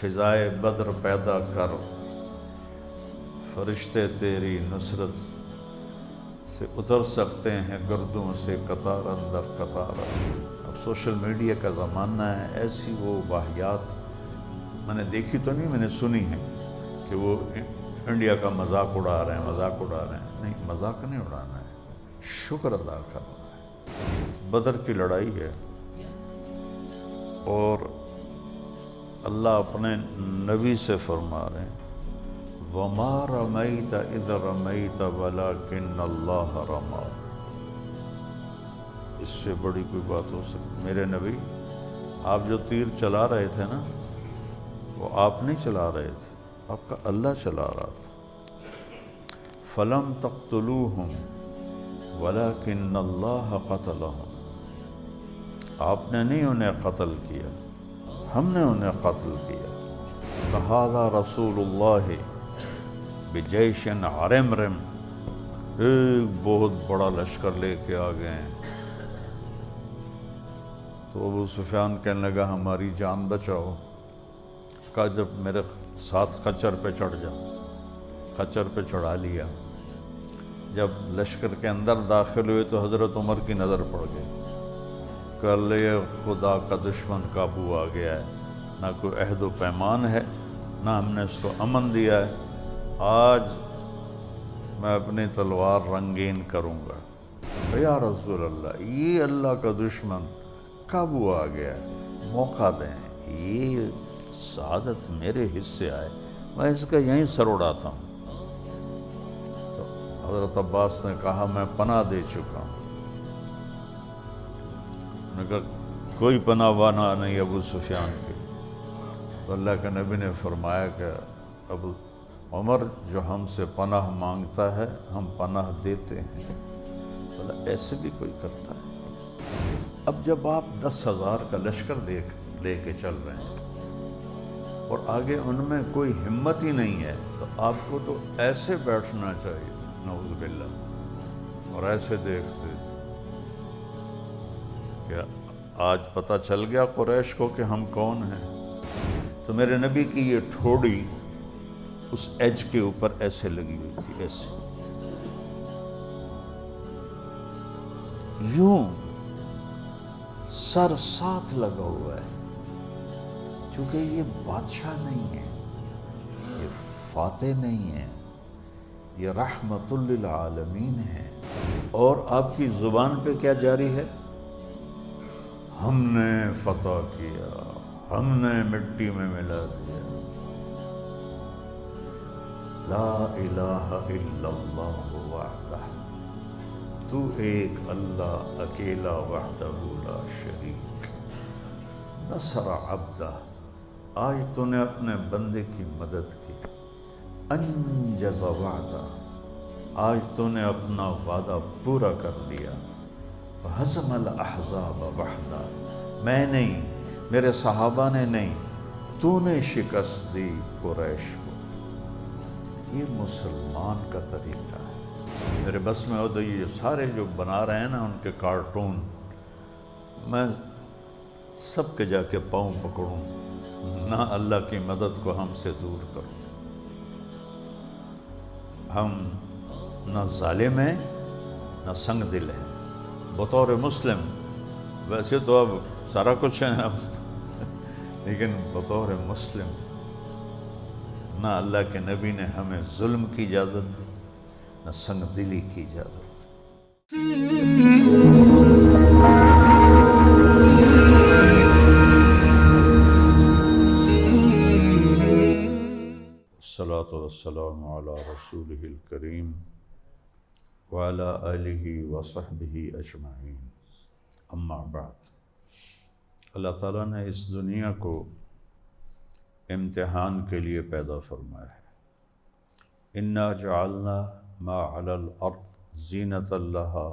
فضائے بدر پیدا کر، فرشتے تیری نصرت سے اتر سکتے ہیں گردوں سے قطار اندر قطار۔ اب سوشل میڈیا کا زمانہ ہے، ایسی وہ واقعات میں نے دیکھی تو نہیں، میں نے سنی ہے کہ وہ انڈیا کا مذاق اڑا رہے ہیں، مذاق اڑا رہے ہیں۔ نہیں، مذاق نہیں اڑانا ہے، شکر ادا کرنا ہے۔ بدر کی لڑائی ہے اور اللہ اپنے نبی سے فرما رہے ہیں وَمَا رَمَيْتَ إِذْ رَمَيْتَ وَلَكِنَّ اللَّهَ رَمَى۔ اس سے بڑی کوئی بات ہو سکتی؟ میرے نبی، آپ جو تیر چلا رہے تھے نا، وہ آپ نہیں چلا رہے تھے، آپ کا اللہ چلا رہا تھا۔ فَلَمْ تَقْتُلُوهُمْ وَلَكِنَّ اللَّهَ قَتَلَهُمْ۔ آپ نے نہیں انہیں قتل کیا، ہم نے انہیں قتل کیا۔ فَهَذَا رَسُولُ اللَّهِ بِجَيْشٍ عَرِمْرِمْ، ایک بہت بڑا لشکر لے کے آ گئے ہیں۔ تو ابو سفیان کہنے لگا ہماری جان بچاؤ۔ کہا جب میرے ساتھ خچر پہ چڑھ جا، خچر پہ چڑھا لیا۔ جب لشکر کے اندر داخل ہوئے تو حضرت عمر کی نظر پڑ گئی کہ اللہ خدا کا دشمن قابو آ گیا ہے، نہ کوئی عہد و پیمان ہے، نہ ہم نے اس کو امن دیا ہے۔ آج میں اپنی تلوار رنگین کروں گا۔ یا رسول اللہ، یہ اللہ کا دشمن قابو آ گیا ہے، موقع دیں، یہ سعادت میرے حصے آئے، میں اس کا یہیں سر اڑاتا ہوں۔ تو حضرت عباس نے کہا میں پناہ دے چکا ہوں۔ انہوں نے کہا کوئی پناہ وانا نہیں ابو سفیان کی۔ تو اللہ کے نبی نے فرمایا کہ ابو عمر جو ہم سے پناہ مانگتا ہے ہم پناہ دیتے ہیں۔ بولا ایسے بھی کوئی کرتا ہے؟ اب جب آپ 10,000 کا لشکر لے کے چل رہے ہیں اور آگے ان میں کوئی ہمت ہی نہیں ہے، تو آپ کو تو ایسے بیٹھنا چاہیے تھا، نعوذ باللہ، اور ایسے دیکھتے کہ آج پتہ چل گیا قریش کو کہ ہم کون ہیں۔ تو میرے نبی کی یہ ٹھوڑی اس ایج کے اوپر ایسے لگی ہوئی تھی، ایسے یوں سر ساتھ لگا ہوا ہے، چونکہ یہ بادشاہ نہیں ہے، یہ فاتح نہیں ہے، یہ رحمت للعالمین ہے۔ اور آپ کی زبان پہ کیا جاری ہے؟ ہم نے فتح کیا، ہم نے مٹی میں ملا دیا۔ لا الہ الا اللہ وحدہ، تو ایک اللہ اکیلا وحدہ لا شریک۔ نصر عبدہ، آج تو نے اپنے بندے کی مدد کی۔ انجز وعدہ، آج تو نے اپنا وعدہ پورا کر دیا۔ ہزم الاحزاب وحدہ، میں نہیں، میرے صحابہ نے نہیں، تو نے شکست دی قریش کو۔ یہ مسلمان کا طریقہ ہے۔ میرے بس میں ہو تو یہ سارے جو بنا رہے ہیں نا ان کے کارٹون، میں سب کے جا کے پاؤں پکڑوں، نہ اللہ کی مدد کو ہم سے دور کروں۔ ہم نہ ظالم ہیں نہ سنگ دل ہیں بطور مسلم۔ ویسے تو اب سارا کچھ ہے اب، لیکن بطور مسلم نہ اللہ کے نبی نے ہمیں ظلم کی اجازت دی، نہ سنگ دلی کی اجازت دی۔ الصلاۃ والسلام علی رسولہ الکریم وعلی آلہ وصحبہ اجمعین، اما بعد۔ اللہ تعالیٰ نے اس دنیا کو امتحان کے لیے پیدا فرمایا ہے۔ انا جعلنا ما علی الارض زینۃ لہا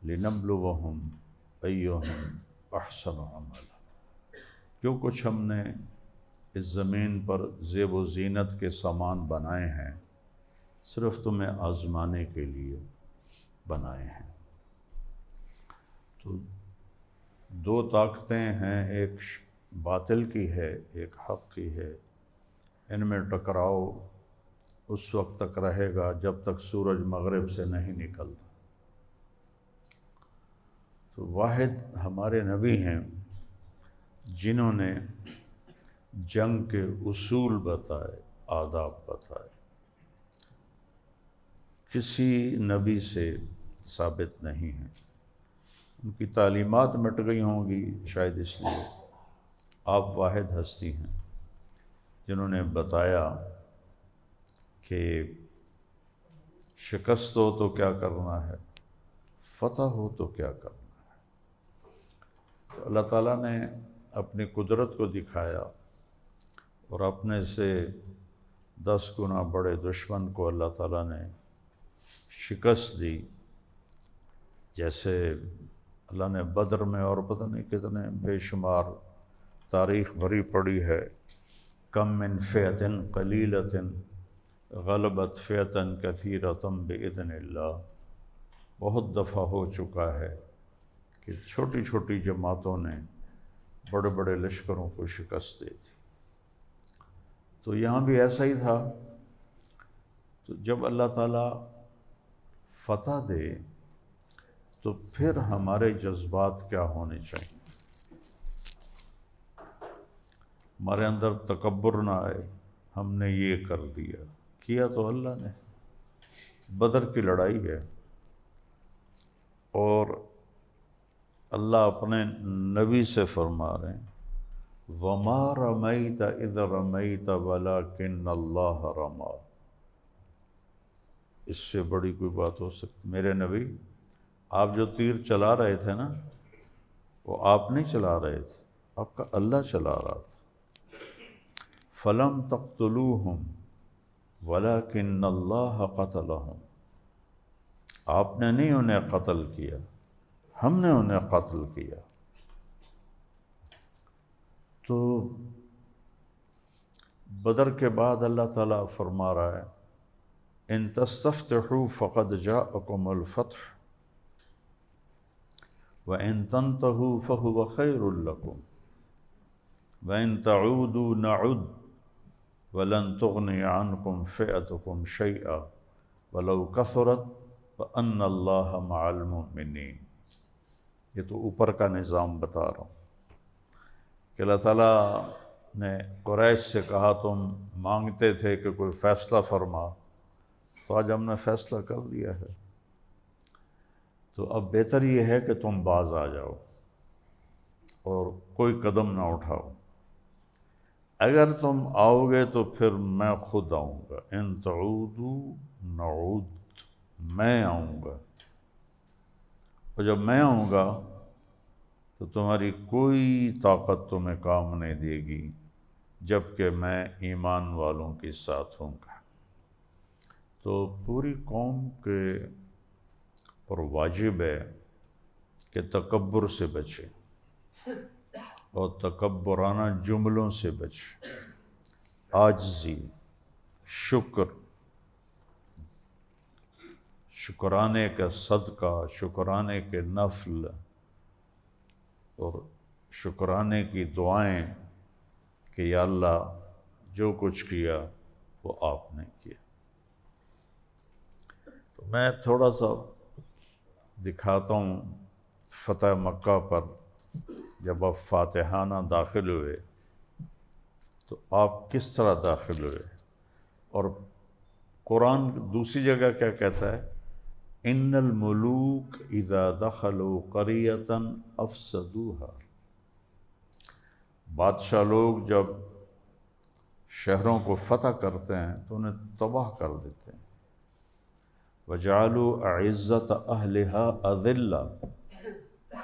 لنبلوہم ایہم احسن عملا۔ جو کچھ ہم نے اس زمین پر زیب و زینت کے سامان بنائے ہیں، صرف تمہیں آزمانے کے لیے بنائے ہیں۔ تو دو طاقتیں ہیں، ایک باطل کی ہے ایک حق کی ہے، ان میں ٹکراؤ اس وقت تک رہے گا جب تک سورج مغرب سے نہیں نکلتا۔ تو واحد ہمارے نبی ہیں جنہوں نے جنگ کے اصول بتائے، آداب بتائے، کسی نبی سے ثابت نہیں ہیں۔ ان کی تعلیمات مٹ گئی ہوں گی شاید اس لیے، آپ واحد ہستی ہیں جنہوں نے بتایا کہ شکست ہو تو کیا کرنا ہے، فتح ہو تو کیا کرنا ہے۔ تو اللہ تعالیٰ نے اپنی قدرت کو دکھایا اور اپنے سے 10 گنا بڑے دشمن کو اللہ تعالیٰ نے شکست دی۔ جیسے اللہ نے بدر میں اور پتہ نہیں کتنے بے شمار تاریخ بھری پڑی ہے، کم من فئۃ قلیلۃ غلبت فئۃ کثیرۃ بإذن اللہ، بہت دفعہ ہو چکا ہے کہ چھوٹی چھوٹی جماعتوں نے بڑے بڑے لشکروں کو شکست دی تھی۔ تو یہاں بھی ایسا ہی تھا۔ تو جب اللہ تعالیٰ فتح دے تو پھر ہمارے جذبات کیا ہونے چاہیے؟ ہمارے اندر تکبر نہ آئے، ہم نے یہ کر دیا، کیا تو اللہ نے۔ بدر کی لڑائی ہے اور اللہ اپنے نبی سے فرما رہے ہیں وَمَا رَمَيْتَ إِذْ رَمَيْتَ وَلَكِنَّ اللَّهَ رَمَى۔ اس سے بڑی کوئی بات ہو سکتی؟ میرے نبی، آپ جو تیر چلا رہے تھے نا، وہ آپ نہیں چلا رہے تھے، آپ کا اللہ چلا رہا تھا۔ فَلَمْ تَقْتُلُوهُمْ وَلَكِنَّ اللَّهَ قَتَلَهُمْ۔ آپ نے نہیں انہیں قتل کیا، ہم نے انہیں قتل کیا۔ تو بدر کے بعد اللہ تعالیٰ فرما رہا ہے ان تستفتحوا فقد جاءکم الفتح وَإِن تَنْتَهُوا فَهُوَ خَيْرٌ لَكُمْ وَإِن تَعُودُوا نَعُدْ وَلَن تُغْنِيَ عَنْكُمْ فِئَتُكُمْ شَيْئًا وَلَوْ كَثُرَتْ وَأَنَّ اللَّهَ مَعَ الْمُؤْمِنِينَ۔ یہ تو اوپر کا نظام بتا رہا ہوں کہ اللہ تعالیٰ نے قریش سے کہا تم مانگتے تھے کہ کوئی فیصلہ فرما، تو آج ہم نے فیصلہ کر دیا ہے، تو اب بہتر یہ ہے کہ تم باز آ جاؤ اور کوئی قدم نہ اٹھاؤ۔ اگر تم آؤ گے تو پھر میں خود آؤں گا، ان تعودوا نعود، میں آؤں گا، اور جب میں آؤں گا تو تمہاری کوئی طاقت تمہیں کام نہیں دے گی جبکہ میں ایمان والوں کے ساتھ ہوں گا۔ تو پوری قوم کے پر واجب ہے کہ تکبر سے بچے اور تکبرانہ جملوں سے بچے، عاجزی، شکرانے کا صدقہ، شکرانے کے نفل اور شکرانے کی دعائیں کہ یا اللہ جو کچھ کیا وہ آپ نے کیا۔ تو میں تھوڑا سا دکھاتا ہوں فتح مکہ پر جب آپ فاتحانہ داخل ہوئے تو آپ کس طرح داخل ہوئے، اور قرآن دوسری جگہ کیا کہتا ہے، ان الملوک اذا دخلوا قریۃ افسدوها۔ بادشاہ لوگ جب شہروں کو فتح کرتے ہیں تو انہیں تباہ کر دیتے ہیں۔ وَجَعَلُوا أَعِزَّةَ أَهْلِهَا أَذِلَّةً،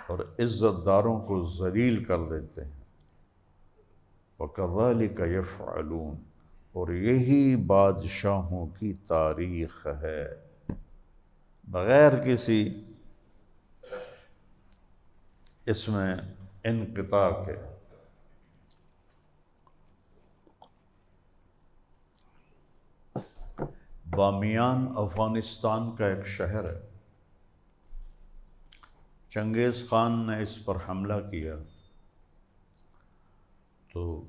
اور عزت داروں کو ذلیل کر دیتے ہیں۔ وَكَذَلِكَ يَفْعَلُونَ، اور یہی بادشاہوں کی تاریخ ہے، بغیر کسی اس میں انقطاع کے۔ بامیان افغانستان کا ایک شہر ہے، چنگیز خان نے اس پر حملہ کیا تو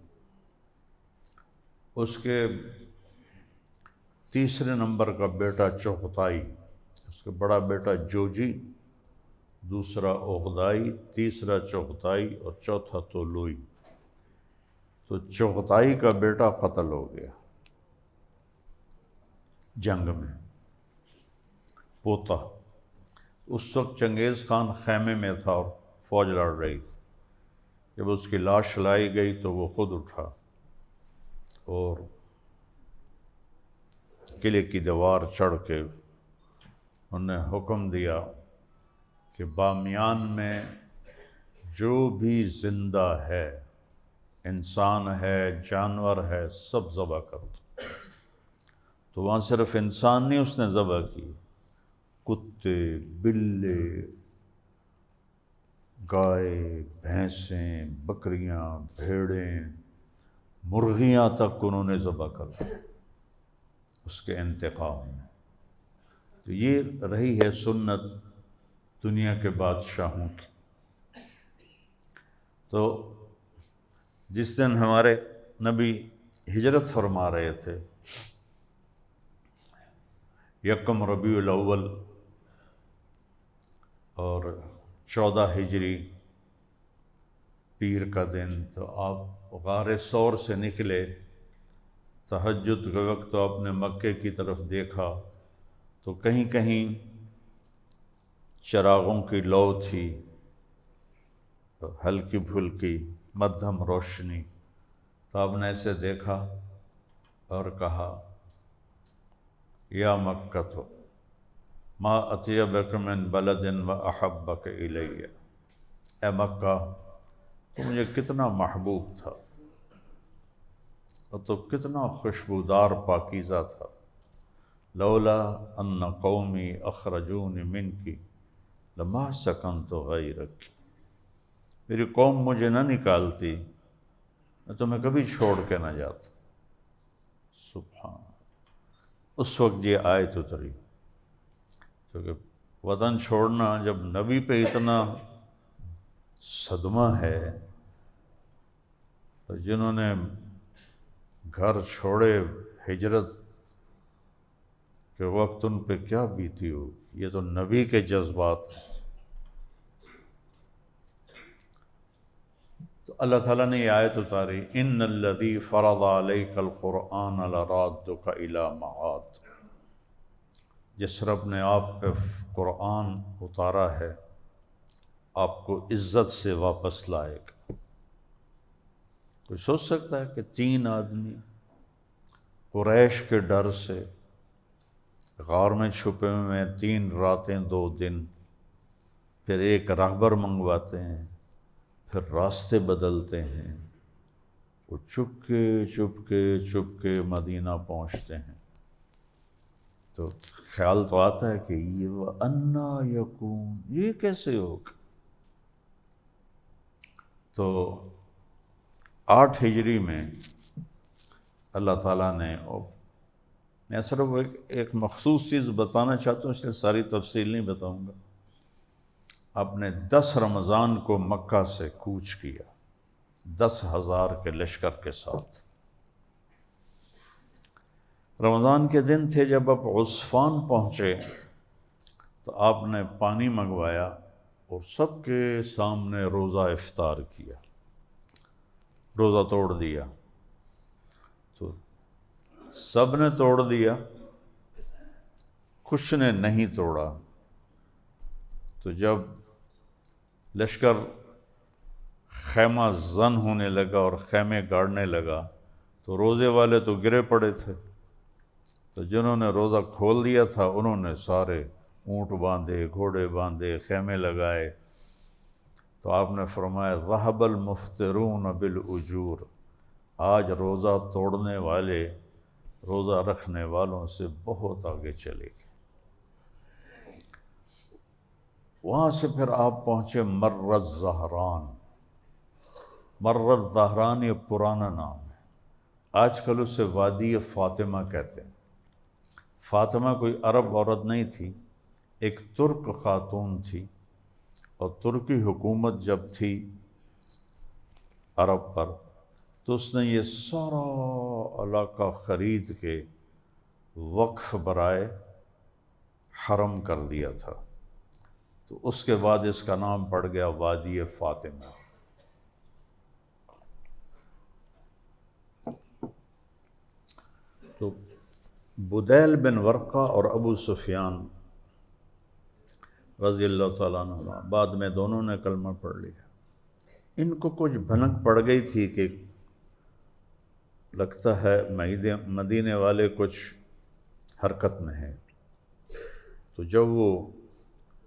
اس کے تیسرے نمبر کا بیٹا چغتائی، اس کا بڑا بیٹا جوجی، دوسرا عقدائی، تیسرا چغتائی اور چوتھا طولوئی۔ تو چغتائی کا بیٹا قتل ہو گیا جنگ میں، پوتا۔ اس وقت چنگیز خان خیمے میں تھا اور فوج لڑ رہی تھی۔ جب اس کی لاش لائی گئی تو وہ خود اٹھا اور قلعے کی دیوار چڑھ کے انہوں نے حکم دیا کہ بامیان میں جو بھی زندہ ہے، انسان ہے، جانور ہے، سب ذبح کر دو۔ تو وہاں صرف انسان نہیں اس نے ذبح کی، کتے، بلے، گائے، بھینسیں، بکریاں، بھیڑیں، مرغیاں تک انہوں نے ذبح کر دی اس کے انتقام میں۔ تو یہ رہی ہے سنت دنیا کے بادشاہوں کی۔ تو جس دن ہمارے نبی ہجرت فرما رہے تھے، یکم ربیع الاول اور 14 ہجری پیر کا دن، تو آپ غار ثور سے نکلے۔ تہجد کے وقت تو آپ نے مکے کی طرف دیکھا تو کہیں کہیں چراغوں کی لو تھی، ہلکی پھلکی مدھم روشنی۔ تو آپ نے ایسے دیکھا اور کہا، یا مکہ تو ما اطیبک من بلد و احبک الی، اے مکہ تو مجھے کتنا محبوب تھا اور تو کتنا خوشبودار پاکیزہ تھا۔ لولا ان قومی اخرجونی منک لما سکنت غیرک، میری قوم مجھے نہ نکالتی میں تمہیں کبھی چھوڑ کے نہ جاتا۔ سبحان، اس وقت یہ آیت اتری، کیونکہ وطن چھوڑنا جب نبی پہ اتنا صدمہ ہے، تو جنہوں نے گھر چھوڑے ہجرت کے وقت ان پہ کیا بیتی ہو، یہ تو نبی کے جذبات ہیں۔ تو اللہ تعالیٰ نے یہ آیت اتاری، ان الذی فرض علیک القرآن لرادک الی معاد، جس رب نے آپ پہ قرآن اتارا ہے آپ کو عزت سے واپس لائے گا۔ کوئی سوچ سکتا ہے کہ 3 آدمی قریش کے ڈر سے غار میں چھپے ہوئے ہیں، 3 راتیں 2 دن، پھر ایک راہبر منگواتے ہیں، پھر راستے بدلتے ہیں، وہ چپ کے مدینہ پہنچتے ہیں۔ تو خیال تو آتا ہے کہ یہ وَأَنَّا يَكُونُ، یہ کیسے ہوگا؟ تو 8 ہجری میں اللہ تعالیٰ نے، میں صرف ایک مخصوص چیز بتانا چاہتا ہوں، اس لیے ساری تفصیل نہیں بتاؤں گا۔ آپ نے 10 رمضان کو مکہ سے کوچ کیا، 10,000 کے لشکر کے ساتھ۔ رمضان کے دن تھے، جب آپ عسفان پہنچے تو آپ نے پانی منگوایا اور سب کے سامنے روزہ افطار کیا، روزہ توڑ دیا۔ تو سب نے توڑ دیا، کچھ نے نہیں توڑا۔ تو جب لشکر خیمہ زن ہونے لگا اور خیمے گاڑنے لگا تو روزے والے تو گرے پڑے تھے، تو جنہوں نے روزہ کھول دیا تھا انہوں نے سارے اونٹ باندھے، گھوڑے باندھے، خیمے لگائے۔ تو آپ نے فرمایا، ذہب المفطرون بالاجور، آج روزہ توڑنے والے روزہ رکھنے والوں سے بہت آگے چلے گئے۔ وہاں سے پھر آپ پہنچے مر الزہران۔ مر الزہران یہ پرانا نام ہے، آج کل اسے وادی فاطمہ کہتے ہیں۔ فاطمہ کوئی عرب عورت نہیں تھی، ایک ترک خاتون تھی، اور ترکی حکومت جب تھی عرب پر تو اس نے یہ سارا علاقہ خرید کے وقف برائے حرم کر دیا تھا، تو اس کے بعد اس کا نام پڑ گیا وادی فاطمہ۔ تو بدیل بن ورقہ اور ابو سفیان رضی اللہ تعالیٰ عنہ، بعد میں دونوں نے کلمہ پڑھ لیا۔ ان کو کچھ بھنک پڑ گئی تھی کہ لگتا ہے مدینے والے کچھ حرکت میں ہیں، تو جب وہ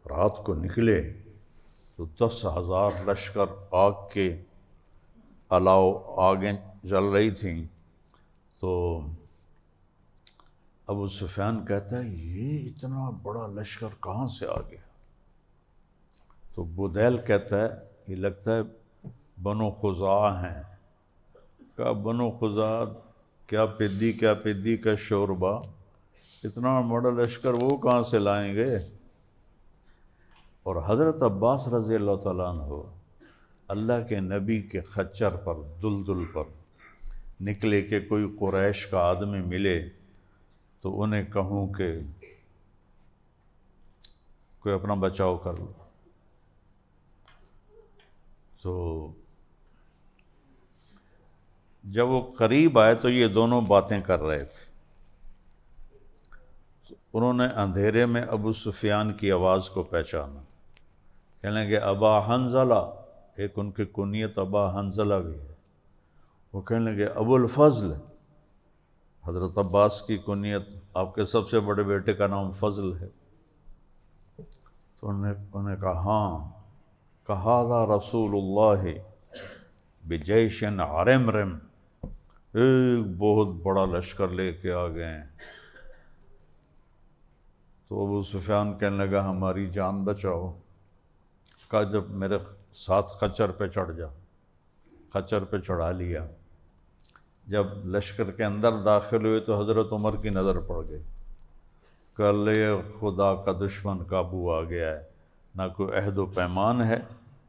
رات کو نکلے تو 10,000 لشکر آگ کے الاؤ آگیں جل رہی تھیں۔ تو ابو سفیان کہتا ہے یہ اتنا بڑا لشکر کہاں سے آ گیا؟ تو بدیل کہتا ہے یہ لگتا ہے بنو خزاعہ ہیں۔ کہا بنو خزاعہ کیا پدی کا شوربہ، اتنا بڑا لشکر وہ کہاں سے لائیں گے؟ اور حضرت عباس رضی اللہ تعالیٰ عنہ اللہ کے نبی کے خچر پر دلدل پر نکلے کہ کوئی قریش کا آدمی ملے تو انہیں کہوں کہ کوئی اپنا بچاؤ کر لو۔ تو جب وہ قریب آئے تو یہ دونوں باتیں کر رہے تھے، تو انہوں نے اندھیرے میں ابو سفیان کی آواز کو پہچانا، کہنے لگے ابا حنظلہ، ایک ان کی کنیت ابا حنظلہ بھی ہے، وہ کہنے لگے ابو الفضل، حضرت عباس کی کنیت آپ کے سب سے بڑے بیٹے کا نام فضل ہے۔ تو انہوں نے کہا ہاں، کہا ذا رسول اللہ بجیش عرمرم، ایک بہت بڑا لشکر لے کے آ گئے ہیں۔ تو ابو سفیان کہنے لگا ہماری جان بچاؤ۔ کہا جب میرے ساتھ خچر پہ چڑھ جا، خچر پہ چڑھا لیا۔ جب لشکر کے اندر داخل ہوئے تو حضرت عمر کی نظر پڑ گئی کہ اللہ خدا کا دشمن قابو آ گیا ہے، نہ کوئی عہد و پیمان ہے،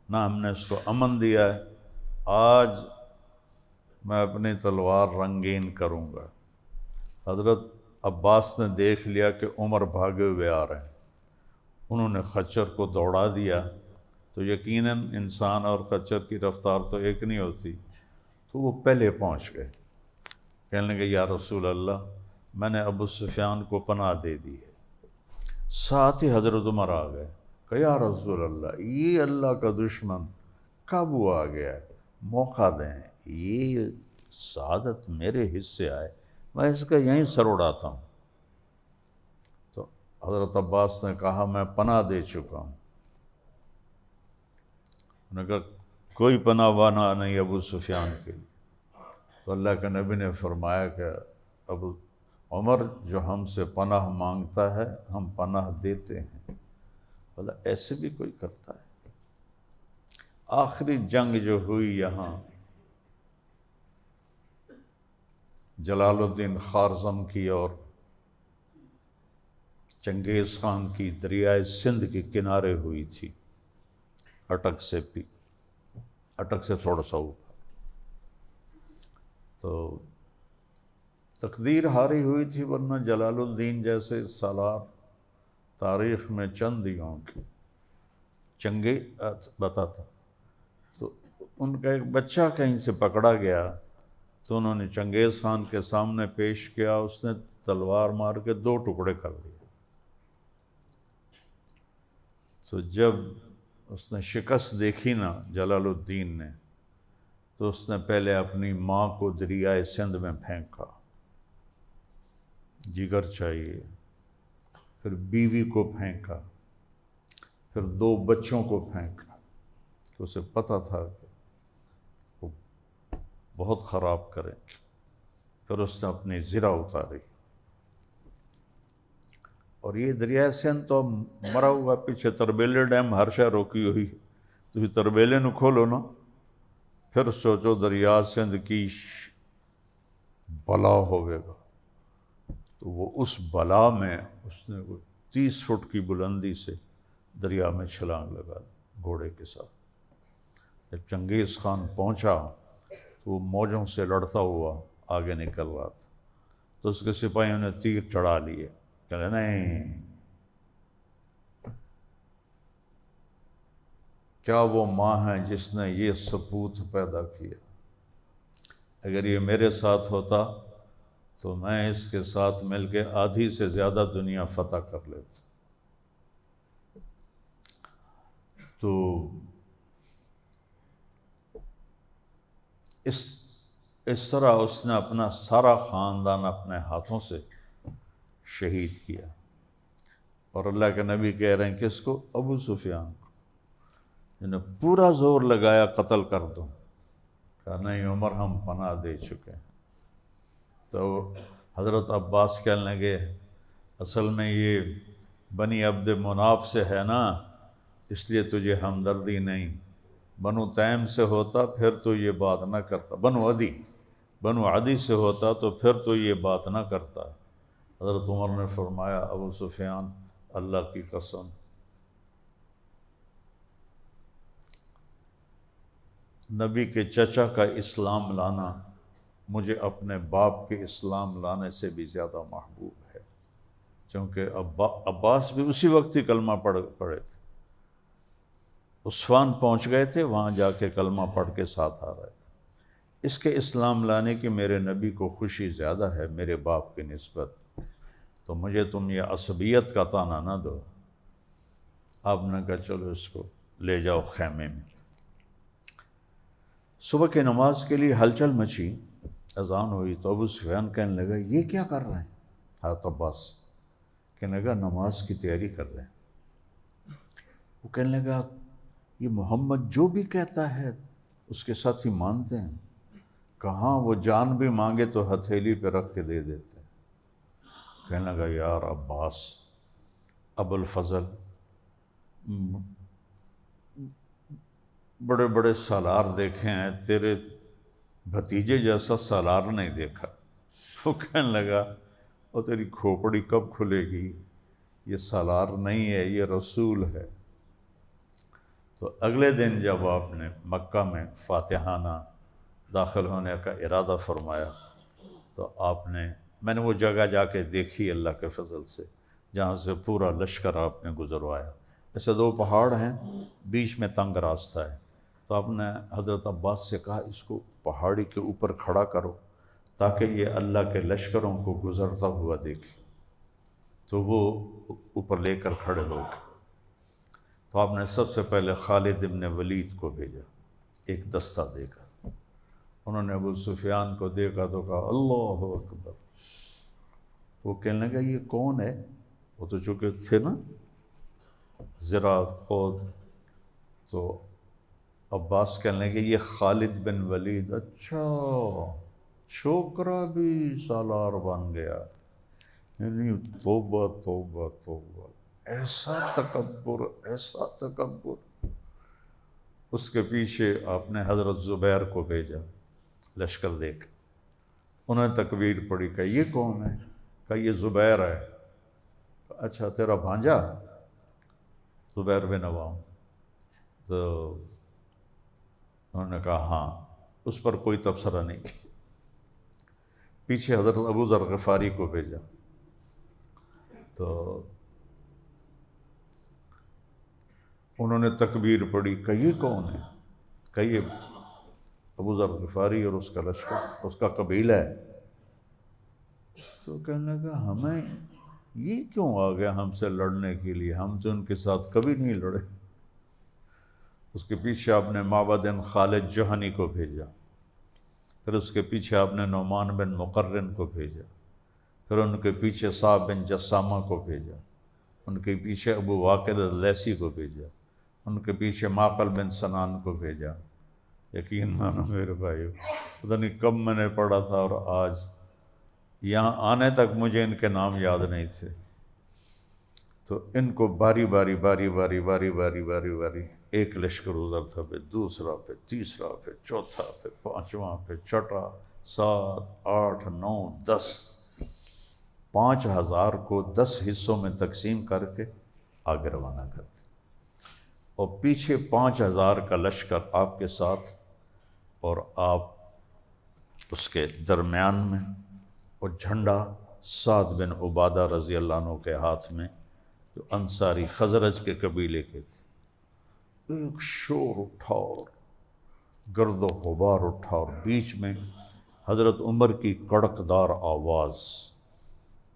نہ ہم نے اس کو امن دیا ہے، آج میں اپنی تلوار رنگین کروں گا۔ حضرت عباس نے دیکھ لیا کہ عمر بھاگے ہوئے آ رہے ہیں، انہوں نے خچر کو دوڑا دیا، تو یقیناً انسان اور خچر کی رفتار تو ایک نہیں ہوتی، تو وہ پہلے پہنچ گئے۔ کہنے لگے یا رسول اللہ میں نے ابو سفیان کو پناہ دے دی ہے۔ ساتھ ہی حضرت عمر آ گئے کہ یا رسول اللہ یہ اللہ کا دشمن قابو آ گیا ہے، موقع دیں، یہ سعادت میرے حصے آئے، میں اس کا یہیں سر اڑاتا ہوں۔ تو حضرت عباس نے کہا میں پناہ دے چکا ہوں۔ انہوں نے کہا کوئی پناہ وانا نہیں ابو سفیان کے لیے۔ تو اللہ کے نبی نے فرمایا کہ ابو عمر جو ہم سے پناہ مانگتا ہے ہم پناہ دیتے ہیں۔ بولا ایسے بھی کوئی کرتا ہے؟ آخری جنگ جو ہوئی یہاں جلال الدین خوارزم کی اور چنگیز خان کی دریائے سندھ کے کنارے ہوئی تھی، اٹک سے تھوڑا سا اوپر۔ تو تقدیر ہاری ہوئی تھی، ورنہ جلال الدین جیسے سالار تاریخ میں چند ہی ہوں کی بتاتا۔ تو ان کا ایک بچہ کہیں سے پکڑا گیا، تو انہوں نے چنگیز خان کے سامنے پیش کیا، اس نے تلوار مار کے 2 ٹکڑے کر دیے۔ تو جب اس نے شکست دیکھی نا جلال الدین نے، تو اس نے پہلے اپنی ماں کو دریائے سندھ میں پھینکا، جگر چاہیے، پھر بیوی کو پھینکا، پھر 2 بچوں کو پھینکا، تو اسے پتہ تھا کہ وہ بہت خراب کریں۔ پھر اس نے اپنی زرہ اتاری، اور یہ دریائے سندھ تو مرا ہوا، پیچھے تربیلے ڈیم ہر شے روکی ہوئی، تو یہ تربیلے نو کھولو نا، پھر سوچو دریا سندھ کی بلا ہوئے گا۔ تو وہ اس بلا میں اس نے 30 فٹ کی بلندی سے دریا میں چھلانگ لگا دی گھوڑے کے ساتھ۔ جب چنگیز خان پہنچا تو وہ موجوں سے لڑتا ہوا آگے نکل رہا تھا، تو اس کے سپاہیوں نے تیر چڑھا لیے، کہنے نہیں، کیا وہ ماں ہے جس نے یہ سپوت پیدا کیا؟ اگر یہ میرے ساتھ ہوتا تو میں اس کے ساتھ مل کے آدھی سے زیادہ دنیا فتح کر لیتا۔ تو اس طرح اس نے اپنا سارا خاندان اپنے ہاتھوں سے شہید کیا، اور اللہ کے نبی کہہ رہے ہیں کس کو؟ ابو سفیان کو، جنہیں پورا زور لگایا قتل کر دو، کہا نہیں عمر ہم پناہ دے چکے ہیں۔ تو حضرت عباس کہنے لگے اصل میں یہ بنی عبد مناف سے ہے نا، اس لیے تجھے ہمدردی نہیں، بنو تیم سے ہوتا پھر تو یہ بات نہ کرتا، بنو عدی سے ہوتا تو پھر تو یہ بات نہ کرتا۔ حضرت عمر نے فرمایا ابو سفیان اللہ کی قسم، نبی کے چچا کا اسلام لانا مجھے اپنے باپ کے اسلام لانے سے بھی زیادہ محبوب ہے، چونکہ عباس بھی اسی وقت ہی کلمہ پڑھے تھے، عثفان پہنچ گئے تھے، وہاں جا کے کلمہ پڑھ کے ساتھ آ رہے تھے۔ اس کے اسلام لانے کی میرے نبی کو خوشی زیادہ ہے میرے باپ کی نسبت، تو مجھے تم یہ عصبیت کا طعنہ نہ دو۔ آپ نے کہا چلو اس کو لے جاؤ خیمے میں۔ صبح کی نماز کے لیے ہلچل مچی، اذان ہوئی تو ابو سفیان کہنے لگا یہ کیا کر رہے ہیں؟ حضرت عباس کہنے لگا نماز کی تیاری کر رہے ہیں۔ وہ کہنے لگا یہ محمد جو بھی کہتا ہے اس کے ساتھ ہی مانتے ہیں، کہاں وہ جان بھی مانگے تو ہتھیلی پہ رکھ کے دے دیتے ہیں۔ کہنے لگا یار عباس، ابو الفضل، بڑے بڑے سالار دیکھے ہیں، تیرے بھتیجے جیسا سالار نہیں دیکھا۔ وہ کہنے لگا وہ تیری کھوپڑی کب کھلے گی، یہ سالار نہیں ہے یہ رسول ہے۔ تو اگلے دن جب آپ نے مکہ میں فاتحانہ داخل ہونے کا ارادہ فرمایا تو میں نے وہ جگہ جا کے دیکھی اللہ کے فضل سے جہاں سے پورا لشکر آپ نے گزروایا۔ ایسے دو پہاڑ ہیں، بیچ میں تنگ راستہ ہے، تو آپ نے حضرت عباس سے کہا اس کو پہاڑی کے اوپر کھڑا کرو تاکہ یہ اللہ کے لشکروں کو گزرتا ہوا دیکھے۔ تو وہ اوپر لے کر کھڑے ہو گئے۔ تو آپ نے سب سے پہلے خالد ابن ولید کو بھیجا، ایک دستہ دے کر۔ انہوں نے ابو سفیان کو دیکھا تو کہا اللہ اکبر۔ وہ کہنے لگا یہ کون ہے؟ وہ تو چونکہ تھے نا ذرا خود، تو عباس کہنے لگے یہ خالد بن ولید، اچھا چھوکرا بھی سالار بن گیا، یعنی توبہ توبہ توبہ، ایسا تکبر ایسا تکبر۔ اس کے پیچھے آپ نے حضرت زبیر کو بھیجا لشکر دے کے، انہوں نے تکبیر پڑھی، کہ یہ کون ہے؟ کہ یہ زبیر ہے۔ اچھا تیرا بھانجا زبیر بن عوام؟ تو انہوں نے کہا ہاں۔ اس پر کوئی تبصرہ نہیں کیا۔ پیچھے حضرت ابو ذر غفاری کو بھیجا، تو انہوں نے تکبیر پڑھی، کہ یہ کون ہے؟ کہ یہ ابو ذر غفاری اور اس کا لشکر، اس کا قبیلہ ہے۔ تو کہنے لگا ہمیں یہ کیوں آ گیا ہم سے لڑنے کے لیے، ہم تو ان کے ساتھ کبھی نہیں لڑے۔ اس کے پیچھے آپ نے معبد خالد جہنی کو بھیجا، پھر اس کے پیچھے آپ نے نعمان بن مقرن کو بھیجا، پھر ان کے پیچھے صاحب بن جسامہ کو بھیجا، ان کے پیچھے ابو واقد اللیثی کو بھیجا، ان کے پیچھے معقل بن سنان کو بھیجا۔ یقین مانو میرے بھائیو، پتہ نہیں کب میں نے پڑھا تھا اور آج یہاں آنے تک مجھے ان کے نام یاد نہیں تھے۔ تو ان کو باری باری باری باری باری باری باری باری ایک لشکر گزرتا، پھر دوسرا، پھر تیسرا، پھر چوتھا، پھر پانچواں، پھر چھٹا، 7 8 9 10، 5000 کو 10 حصوں میں تقسیم کر کے آگے روانہ کرتے، اور پیچھے 5000 کا لشکر آپ کے ساتھ، اور آپ اس کے درمیان میں، اور جھنڈا سعد بن عبادہ رضی اللہ عنہ کے ہاتھ میں، جو انصاری خزرج کے قبیلے کے تھے۔ ایک شور اٹھا اور گرد و غبار اٹھا، اور بیچ میں حضرت عمر کی کڑکدار آواز،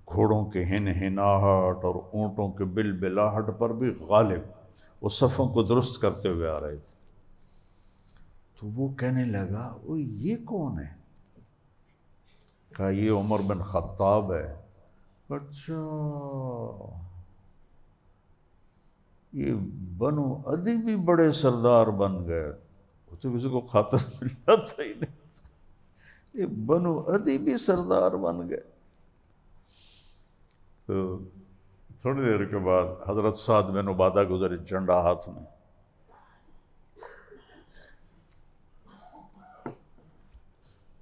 گھوڑوں کے ہنہناہٹ اور اونٹوں کے بلبلاہٹ پر بھی غالب، وہ صفوں کو درست کرتے ہوئے آ رہے تھے۔ تو وہ کہنے لگا اوہ یہ کون ہے؟ کہا یہ عمر بن خطاب ہے۔ اچھا یہ بنو عدی بھی بڑے سردار بن گئے، وہ تو کسی کو خاطر ملتا ہی نہیں، یہ بنو عدی بھی سردار بن گئے۔ تو تھوڑی دیر کے بعد حضرت سعد بن عبادہ گزرے جھنڈا ہاتھ میں۔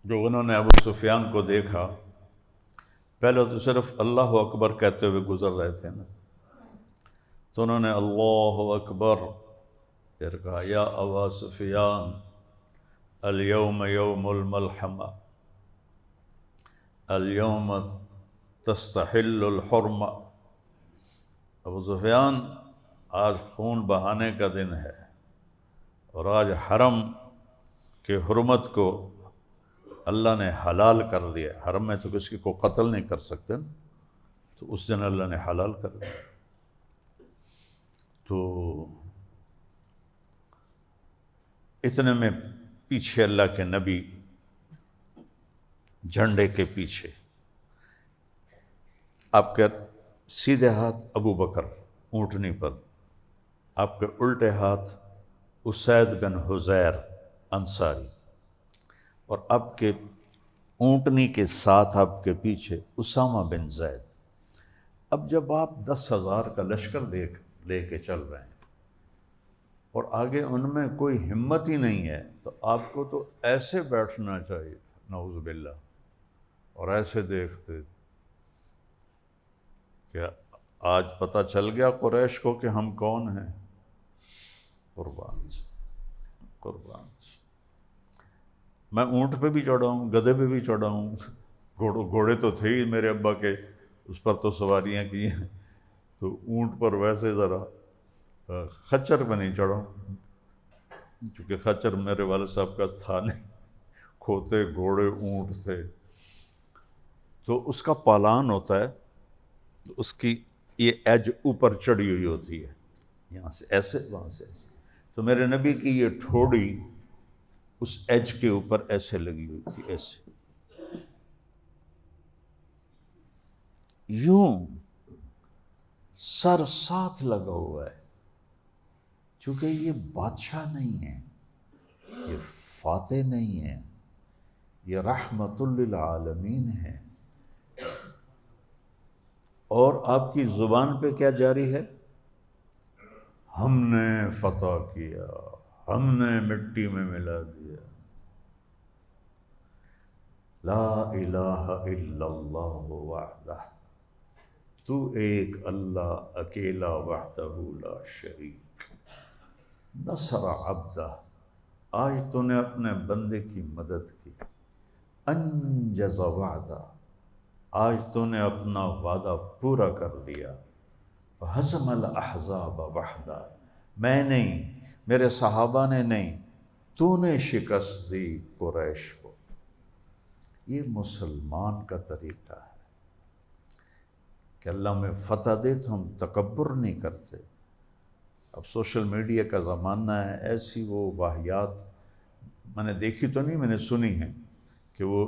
جو انہوں نے ابو سفیان کو دیکھا، پہلے تو صرف اللہ اکبر کہتے ہوئے گزر رہے تھے نا، تو انہوں نے اللہ اکبر پھر کہا یا ابا سفیان الیوم یوم الملحمہ الیوم تستحل الحرمہ۔ ابو سفیان آج خون بہانے کا دن ہے، اور آج حرم کے حرمت کو اللہ نے حلال کر دیا۔ حرم میں تو کسی کو قتل نہیں کر سکتے نا، تو اس دن اللہ نے حلال کر دیا۔ تو اتنے میں پیچھے اللہ کے نبی جھنڈے کے پیچھے، آپ کے سیدھے ہاتھ ابو بکر اونٹنی پر، آپ کے الٹے ہاتھ اسید بن حضیر انصاری، اور آپ کے اونٹنی کے ساتھ آپ کے پیچھے اسامہ بن زید۔ اب جب آپ 10,000 کا لشکر لے کے چل رہے ہیں اور آگے ان میں کوئی ہمت ہی نہیں ہے، تو آپ کو تو ایسے بیٹھنا چاہیے تھا نعوذ باللہ، اور ایسے دیکھتے کہ آج پتہ چل گیا قریش کو کہ ہم کون ہیں۔ قربان قربان، میں اونٹ پہ بھی چڑھا ہوں، گدھے پہ بھی چڑھا ہوں، گھوڑے تو تھے ہی میرے ابا کے، اس پر تو سواریاں کی ہیں، تو اونٹ پر ویسے ذرا، خچر پہ نہیں چڑھا ہوں کیونکہ خچر میرے والد صاحب کا تھا نہیں، کھوتے گھوڑے اونٹ تھے، تو اس کا پالان ہوتا ہے، اس کی یہ ایج اوپر چڑھی ہوئی ہوتی ہے، یہاں سے ایسے وہاں سے ایسے، تو میرے نبی کی یہ ٹھوڑی اس ایج کے اوپر ایسے لگی ہوئی تھی، ایسے یوں سر ساتھ لگا ہوا ہے، چونکہ یہ بادشاہ نہیں ہے، یہ فاتح نہیں ہے، یہ رحمت للعالمین ہے۔ اور آپ کی زبان پہ کیا جاری ہے؟ ہم نے فتح کیا، ہم نے مٹی میں ملا دیا، لا الہ الا اللہ وحدہ، تو ایک اللہ اکیلا وحدہ لا شریک، نصر عبدہ، آج تو نے اپنے بندے کی مدد کی، انجز وعدہ، آج تو نے اپنا وعدہ پورا کر دیا، ہزم الاحزاب وحدہ، میں نہیں، میرے صحابہ نے نہیں، تو نے شکست دی قریش کو۔ یہ مسلمان کا طریقہ ہے کہ اللہ میں فتح دے تو ہم تکبر نہیں کرتے۔ اب سوشل میڈیا کا زمانہ ہے، ایسی وہ واہیات میں نے دیکھی تو نہیں، میں نے سنی ہے کہ وہ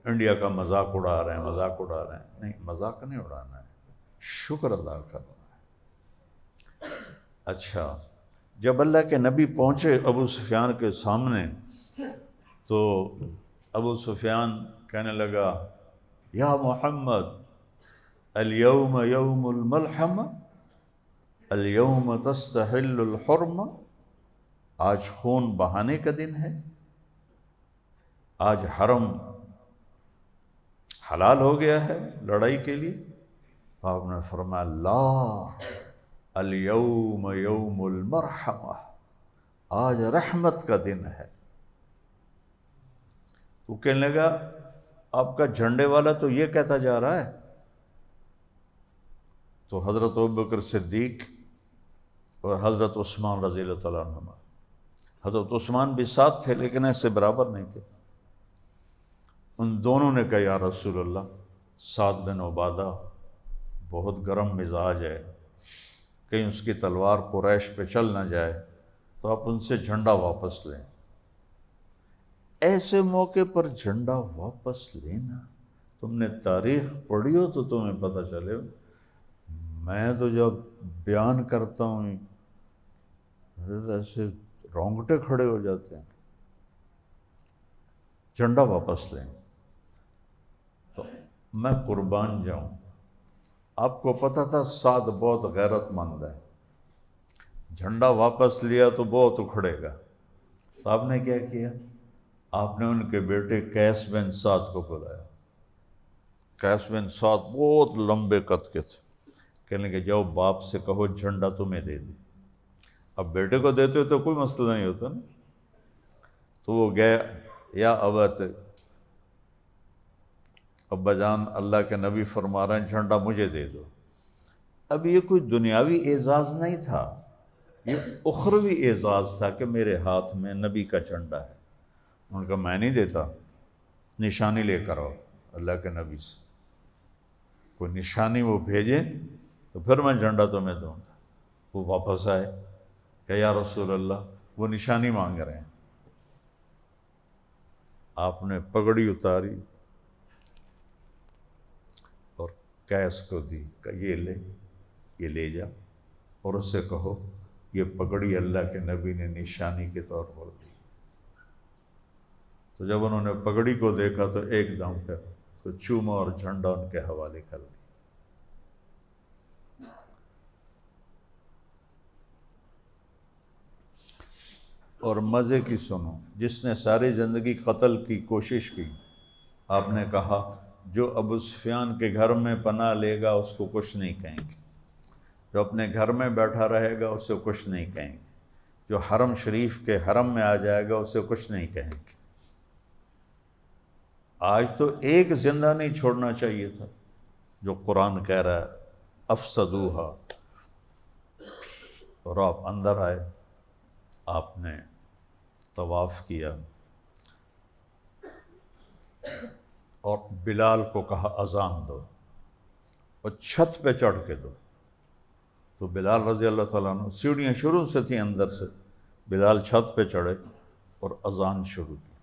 انڈیا کا مذاق اڑا رہے ہیں، مذاق اڑا رہے ہیں، نہیں، مذاق نہیں اڑانا ہے، شکر ادا کرنا ہے۔ اچھا، جب اللہ کے نبی پہنچے ابو سفیان کے سامنے، تو ابو سفیان کہنے لگا یا محمد الیوم یوم الملحمہ الیوم تستحل الحرمہ، آج خون بہانے کا دن ہے، آج حرم حلال ہو گیا ہے لڑائی کے لیے۔ تو آپ نے فرمایا لا، الیوم یوم المرحمہ، آج رحمت کا دن ہے، تو کہنے لگا آپ کا جھنڈے والا تو یہ کہتا جا رہا ہے. تو حضرت ابوبکر صدیق اور حضرت عثمان رضی اللہ تعالیٰ عنہ، حضرت عثمان بھی ساتھ تھے لیکن ایسے برابر نہیں تھے، ان دونوں نے کہا یا رسول اللہ سعد بن عبادہ بہت گرم مزاج ہے، کہیں اس کی تلوار قریش پہ چل نہ جائے، تو آپ ان سے جھنڈا واپس لیں. ایسے موقع پر جھنڈا واپس لینا، تم نے تاریخ پڑھی ہو تو تمہیں پتہ چلے. میں تو جب بیان کرتا ہوں ایسے رونگٹے کھڑے ہو جاتے ہیں. جھنڈا واپس لیں. تو میں قربان جاؤں، آپ کو پتہ تھا سعد بہت غیرت مند ہے، جھنڈا واپس لیا تو بہت اکھڑے گا. تو آپ نے کیا کیا؟ آپ نے ان کے بیٹے قیس بن سعد کو بلایا. قیس بن سعد بہت لمبے قد کے تھے. کہنے کہ جاؤ باپ سے کہو جھنڈا تمہیں دے دے. اب بیٹے کو دیتے ہو تو کوئی مسئلہ نہیں ہوتا نا. تو وہ گئے، یا ابت، ابا جان اللہ کے نبی فرما رہے ہیں جھنڈا مجھے دے دو. اب یہ کوئی دنیاوی اعزاز نہیں تھا، یہ اخروی اعزاز تھا کہ میرے ہاتھ میں نبی کا جھنڈا ہے. ان کا میں نہیں دیتا، نشانی لے کر آؤ اللہ کے نبی سے، کوئی نشانی وہ بھیجیں تو پھر میں جھنڈا تمہیں دوں گا. وہ واپس آئے کہ یا رسول اللہ وہ نشانی مانگ رہے ہیں. آپ نے پگڑی اتاری اور قیس کو دی کہ یہ لے جا اور اس سے کہو یہ پگڑی اللہ کے نبی نے نشانی کے طور پر دی. تو جب انہوں نے پگڑی کو دیکھا تو ایک دم پھر تو چوما اور جھنڈا ان کے حوالے کر دیا. اور مزے کی سنو، جس نے ساری زندگی قتل کی کوشش کی، آپ نے کہا جو ابو سفیان کے گھر میں پناہ لے گا اس کو کچھ نہیں کہیں گے، جو اپنے گھر میں بیٹھا رہے گا اسے کچھ نہیں کہیں گے، جو حرم شریف کے حرم میں آ جائے گا اسے کچھ نہیں کہیں گے. آج تو ایک زندہ نہیں چھوڑنا چاہیے تھا جو قرآن کہہ رہا ہے افسدوہا. اور آپ اندر آئے، آپ نے طواف کیا اور بلال کو کہا اذان دو اور چھت پہ چڑھ کے دو. تو بلال رضی اللہ تعالیٰ عنہ، سیڑھیاں شروع سے تھیں اندر سے، بلال چھت پہ چڑھے اور اذان شروع کی.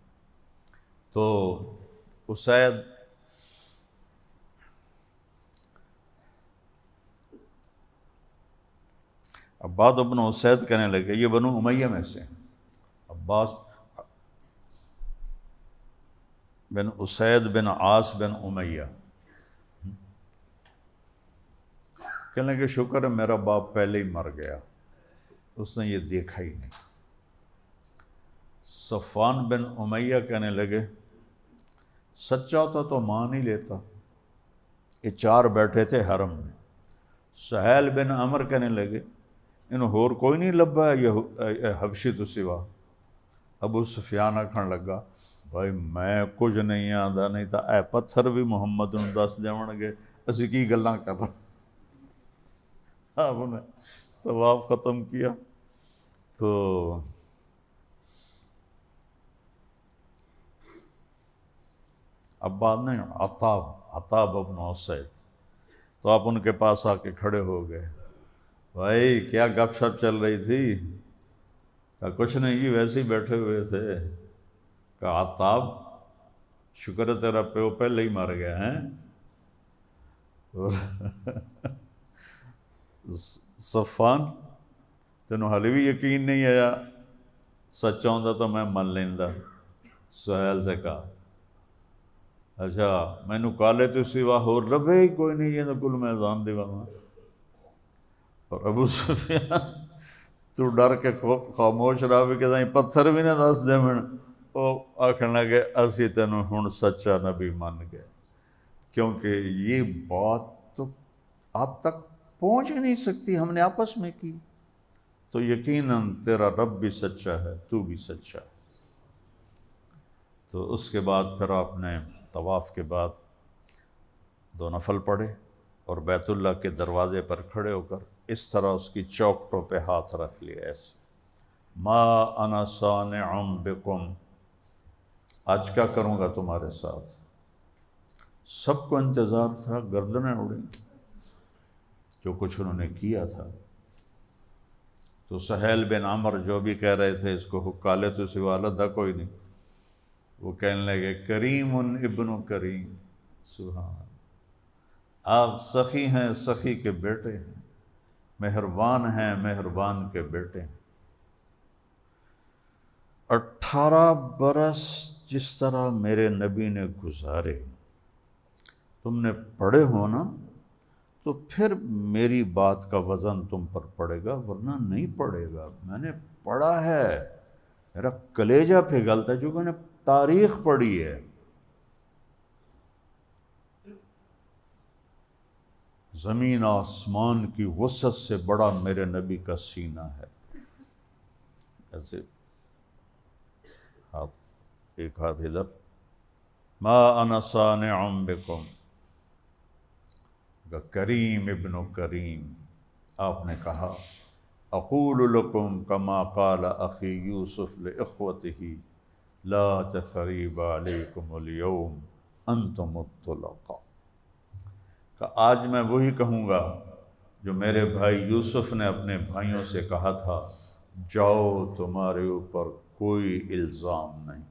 تو اسید عباد بن اسید کہنے لگے، یہ بنو امیہ میں سے ہیں. عباس بن اسید بن عاص بن امیہ کہنے لگے شکر ہے میرا باپ پہلے ہی مر گیا، اس نے یہ دیکھا ہی نہیں. صفوان بن امیہ کہنے لگے سچا ہوتا تو مان ہی لیتا. یہ چار بیٹھے تھے حرم میں. سہیل بن عمر کہنے لگے انہوں اور کوئی نہیں لبا ہے یہ حبشی تو سوا. ابو سفیان آکھن لگا بھائی میں کچھ نہیں آندا، نہیں تا اے پتھر بھی محمد نوں دس دیون گے اسی کی گلاں کر رہے. آپ نے طواف ختم کیا تو اب بعد نہیں عطاب ابن اسید، تو آپ ان کے پاس آ کے کھڑے ہو گئے. بھائی کیا گپ شپ چل رہی تھی؟ کہا کچھ نہیں جی ویسے ہی بیٹھے ہوئے تھے. کہا عطاب شکر ہے تیرا پیو پہلے ہی مر گیا ہیں. صفان تینوں حالے بھی یقین نہیں آیا؟ سچا ہوندا تو میں من لیندا. سہیل سے کہا اچھا مینوں کالے تو سوا ہور لبے ہی کوئی نہیں جے کل میں اذان دیواں. اور ابو سفیان تو ڈر کے خاموش رہا بھی کہ پتھر بھی نہ دس دیون. وہ آکھن لگے اسی تینوں ہن سچا نبی مان گئے، کیونکہ یہ بات تو آپ تک پہنچ ہی نہیں سکتی، ہم نے آپس میں کی. تو یقیناً تیرا رب بھی سچا ہے، تو بھی سچا ہے. تو اس کے بعد پھر آپ نے طواف کے بعد 2 نفل پڑھے اور بیت اللہ کے دروازے پر کھڑے ہو کر اس طرح اس کی چوکھٹوں پہ ہاتھ رکھ لیے ایسے، ما انا صانع بکم، آج کیا کروں گا تمہارے ساتھ۔ سب کو انتظار تھا، گردنیں اڑیں جو کچھ انہوں نے کیا تھا۔ تو سہیل بن عمر جو بھی کہہ رہے تھے اس کو حکالے تو سوا لدہ کوئی نہیں، وہ کہنے لگے کریم ابن کریم، سبحان، آپ سخی ہیں، سخی کے بیٹے ہیں، مہربان ہیں، مہربان کے بیٹے ہیں۔ 18 برس جس طرح میرے نبی نے گزارے تم نے پڑھے ہو نا، تو پھر میری بات کا وزن تم پر پڑے گا، ورنہ نہیں پڑے گا۔ میں نے پڑھا ہے، میرا کلیجہ پگھلتا ہے چونکہ میں نے تاریخ پڑھی ہے۔ زمین آسمان کی وسعت سے بڑا میرے نبی کا سینہ ہے۔ ایسے ایک ہاتھ ادھر، ما انا صانع بکم، کریم ابن کریم، آپ نے کہا اقول لکم کما قال اخی یوسف لاخوتہ لا تثریب علیکم اليوم انتم الطلقاء، کہ آج میں وہی کہوں گا جو میرے بھائی یوسف نے اپنے بھائیوں سے کہا تھا، جاؤ تمہارے اوپر کوئی الزام نہیں۔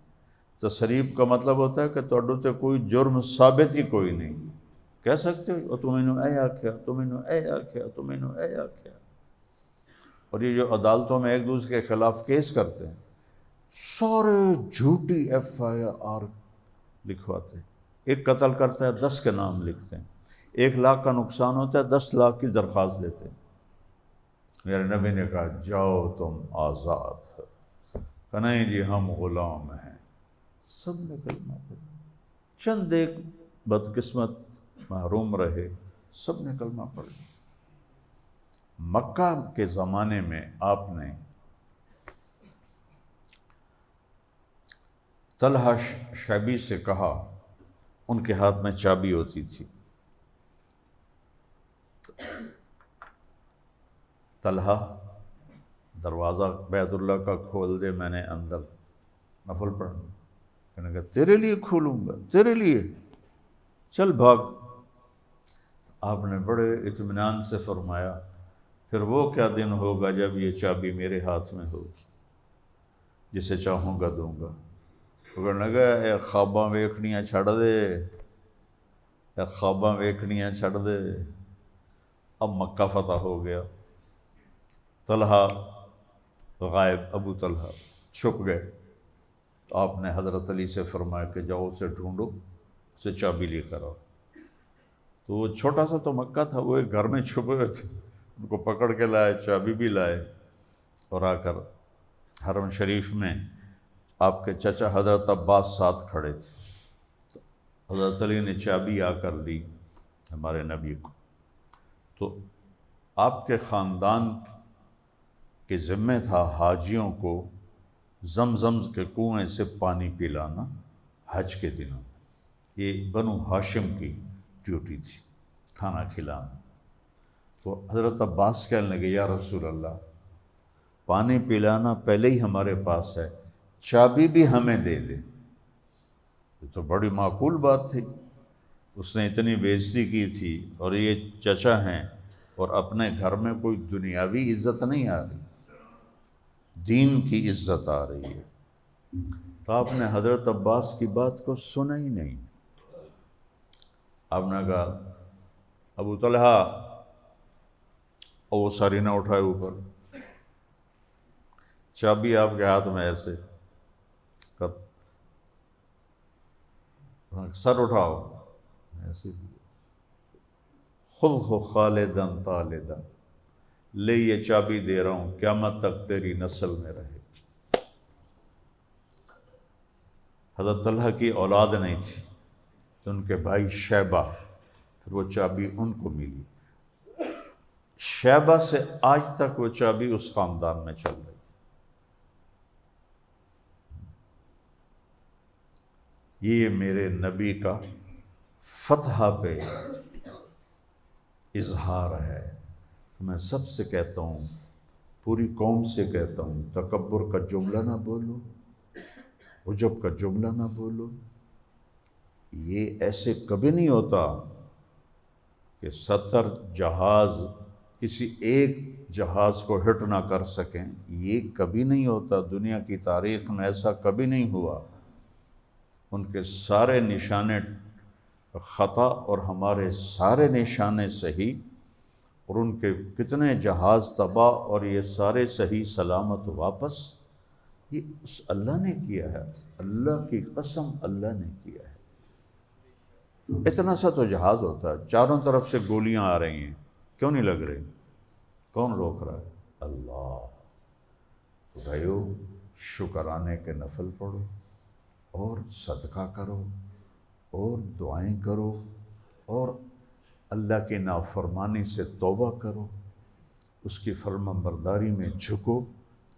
تسریب کا مطلب ہوتا ہے کہ تواڈے تے کوئی جرم ثابت ہی کوئی نہیں، کہہ سکتے ہو تم انہوں اے آکھیا، تم انہوں اے آکھیا، تم انہوں اے آکھیا۔ اور یہ جو عدالتوں میں ایک دوسرے کے خلاف کیس کرتے ہیں، سارے جھوٹی FIR لکھواتے ہیں۔ ایک قتل کرتا ہے 10 کے نام لکھتے ہیں، 1 لاکھ کا نقصان ہوتا ہے 10 لاکھ کی درخواست دیتے ہیں۔ میرے نبی نے کہا جاؤ تم آزاد ہو، کہ نہیں جی ہم غلام ہیں۔ سب نے کلمہ پڑھا، چند ایک بدقسمت محروم رہے، سب نے کلمہ پڑھا۔ مکہ کے زمانے میں آپ نے طلحہ شیبی سے کہا، ان کے ہاتھ میں چابی ہوتی تھی، طلحہ دروازہ بیت اللہ کا کھول دے، میں نے اندر نفل پڑھنا۔ کہنے کہا تیرے لیے کھولوں گا، تیرے لیے، چل بھاگ۔ آپ نے بڑے اطمینان سے فرمایا پھر وہ کیا دن ہوگا جب یہ چابی میرے ہاتھ میں ہوگی، جسے چاہوں گا دوں گا۔ کہنے لگا اے خواباں ویکھنیاں چھڑ دے، اے خواباں ویکھنیاں چھڑ دے۔ اب مکہ فتح ہو گیا، طلحہ غائب، ابو طلحہ چھپ گئے۔ آپ نے حضرت علی سے فرمایا کہ جاؤ اسے ڈھونڈو، اسے چابی لے کر آؤ۔ تو وہ چھوٹا سا تو مکہ تھا، وہ ایک گھر میں چھپے ہوئے تھے، ان کو پکڑ کے لائے، چابی بھی لائے، اور آ کر حرم شریف میں آپ کے چچا حضرت عباس ساتھ کھڑے تھے۔ حضرت علی نے چابی آ کر دی ہمارے نبی کو۔ تو آپ کے خاندان کے ذمہ تھا حاجیوں کو زمزم کے کنویں سے پانی پلانا حج کے دنوں، یہ بنو ہاشم کی ڈیوٹی تھی، کھانا کھلانا۔ تو حضرت عباس کہنے لگے یا رسول اللہ، پانی پلانا پہلے ہی ہمارے پاس ہے، چابی بھی ہمیں دے دے۔ یہ تو بڑی معقول بات تھی، اس نے اتنی بےعزتی کی تھی، اور یہ چچا ہیں اور اپنے گھر میں کوئی دنیاوی عزت نہیں آ رہی، دین کی عزت آ رہی ہے۔ تو آپ نے حضرت عباس کی بات کو سنا ہی نہیں۔ آپ نے کہا ابو طلحہ، اور وہ ساری نہ اٹھائے اوپر، چابی آپ کے ہاتھ میں ایسے، سر اٹھاؤ ایسے، خود ہو خالدن طالدن، لے یہ چابی دے رہا ہوں، قیامت تک تیری نسل میں رہے۔ حضرت طلحہ کی اولاد نہیں تھی تو ان کے بھائی شیبہ، پھر وہ چابی ان کو ملی۔ شیبہ سے آج تک وہ چابی اس خاندان میں چل رہی۔ یہ میرے نبی کا فتح پہ اظہار ہے۔ میں سب سے کہتا ہوں، پوری قوم سے کہتا ہوں، تکبر کا جملہ نہ بولو، عجب کا جملہ نہ بولو۔ یہ ایسے کبھی نہیں ہوتا کہ 70 جہاز کسی ایک جہاز کو ہٹ نہ کر سکیں، یہ کبھی نہیں ہوتا، دنیا کی تاریخ میں ایسا کبھی نہیں ہوا۔ ان کے سارے نشانے خطا اور ہمارے سارے نشانے صحیح، اور ان کے کتنے جہاز تباہ اور یہ سارے صحیح سلامت واپس۔ یہ اس اللہ نے کیا ہے، اللہ کی قسم اللہ نے کیا ہے۔ اتنا سا تو جہاز ہوتا ہے، چاروں طرف سے گولیاں آ رہی ہیں، کیوں نہیں لگ رہی؟ کون روک رہا ہے؟ اللہ۔ تو بھائیو، شکرانے کے نفل پڑھو اور صدقہ کرو اور دعائیں کرو اور اللہ کی نافرمانی سے توبہ کرو، اس کی فرما برداری میں جھکو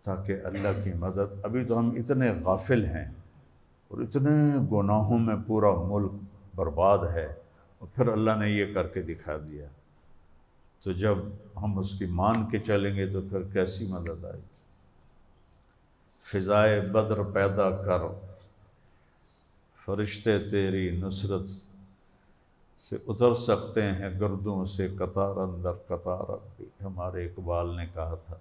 تاکہ اللہ کی مدد۔ ابھی تو ہم اتنے غافل ہیں اور اتنے گناہوں میں پورا ملک برباد ہے، اور پھر اللہ نے یہ کر کے دکھا دیا، تو جب ہم اس کی مان کے چلیں گے تو پھر کیسی مدد آئے گی؟ فضائے بدر پیدا کر، فرشتے تیری نصرت سے اتر سکتے ہیں گردوں سے قطار اندر قطار۔ بھی ہمارے اقبال نے کہا تھا،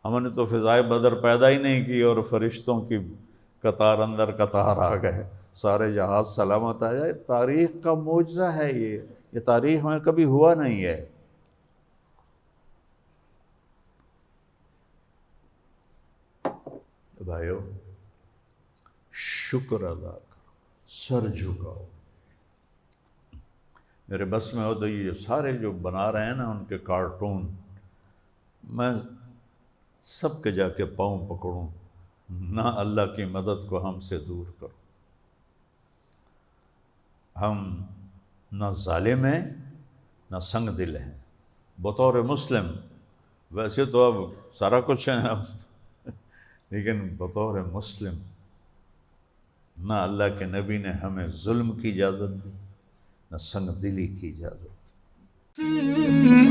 ہم نے تو فضائے بدر پیدا ہی نہیں کی اور فرشتوں کی قطار اندر قطار آ گئے، سارے جہاز سلامت آ جائے۔ تاریخ کا معجزہ ہے یہ تاریخ میں کبھی ہوا نہیں ہے۔ بھائیو، شکر ادا کرو، سر جھکاؤ۔ میرے بس میں ہو تو یہ سارے جو بنا رہے ہیں نا ان کے کارٹون، میں سب کے جا کے پاؤں پکڑوں، نہ اللہ کی مدد کو ہم سے دور کرو۔ ہم نہ ظالم ہیں نہ سنگ دل ہیں بطور مسلم، ویسے تو اب سارا کچھ ہے اب، لیکن بطور مسلم نہ اللہ کے نبی نے ہمیں ظلم کی اجازت دی نہ سنگ دلی کی اجازت دی۔